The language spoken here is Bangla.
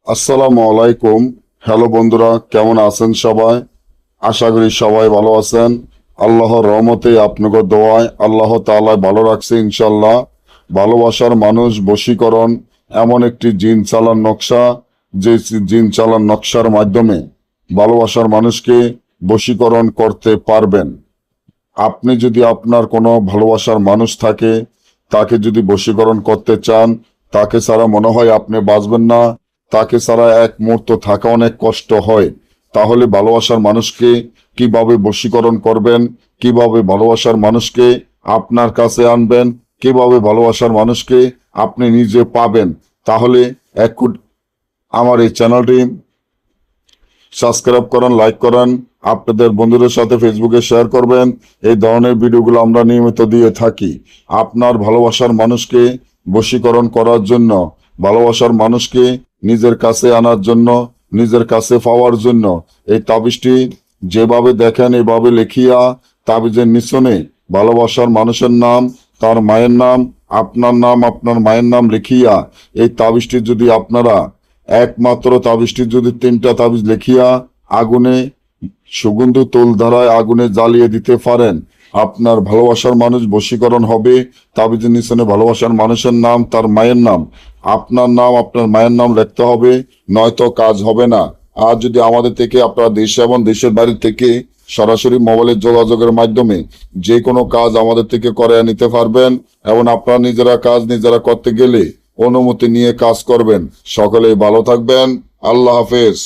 আসসালামু আলাইকুম। হ্যালো বন্ধুরা, কেমন আছেন সবাই? আশা করি সবাই ভালো আছেন। আল্লাহর রহমতে আপনাদের দোয়ায় আল্লাহ তাআলা ভালো রাখছে ইনশাল্লাহ। ভালোবাসার মানুষ বশীকরণ এমন একটি জিন চালান নকশা, যে জিন চালান নকশার মাধ্যমে ভালোবাসার মানুষকে বশীকরণ করতে পারবেন। আপনি যদি আপনার কোনো ভালোবাসার মানুষ থাকে, তাকে যদি বশীকরণ করতে চান, তাকে ছাড়া মনে হয় আপনি বাঁচবেন না, তাকে ছাড়া এক মুহূর্ত থাকা অনেক কষ্ট হয়, তাহলে ভালোবাসার মানুষকে কিভাবে বশীকরণ করবেন, কিভাবে ভালোবাসার মানুষকে আপনার কাছে আনবেন, কিভাবে ভালোবাসার মানুষকে আপনি নিজে পাবেন, তাহলে আমার এই চ্যানেলটি সাবস্ক্রাইব করেন, লাইক করেন, আপনাদের বন্ধুদের সাথে ফেসবুকে শেয়ার করবেন। এই ধরনের ভিডিওগুলো আমরা নিয়মিত দিয়ে থাকি। আপনার ভালোবাসার মানুষকে বশীকরণ করার জন্য, ভালোবাসার মানুষকে নিজের কাছে আনার জন্য, নিজের কাছে পাওয়ার জন্য এই তাবিজটি যেভাবে দেখেন এভাবে লিখিয়া তাবিজের নিচনে ভালোবাসার মানুষের নাম, তার মায়ের নাম, আপনার নাম, আপনার মায়ের নাম লিখিয়া এই তাবিজটি যদি আপনারা একমাত্র তাবিজটি যদি 3টা তাবিজ লিখিয়া আগুনে সুগন্ধ তোল ধারায় আগুনে জ্বালিয়ে দিতে পারেন, আপনার ভালোবাসার মানুষ বশীকরণ হবে। তাবিজের নিচনে ভালোবাসার মানুষের নাম, তার মায়ের নাম, আপনার নাম, আপনার মায়ের নাম লিখতে হবে, নয়তো কাজ হবে না। আর যদি আমাদের থেকে আপনারা দেশে এবং দেশের বাইরে থেকে সরাসরি মোবাইলের যোগাযোগের মাধ্যমে যে কোনো কাজ আমাদের থেকে করে নিতে পারবেন, এবং আপনারা নিজেরা কাজ নিজেরা করতে গেলে অনুমতি নিয়ে কাজ করবেন। সকলেই ভালো থাকবেন। আল্লাহ হাফেজ।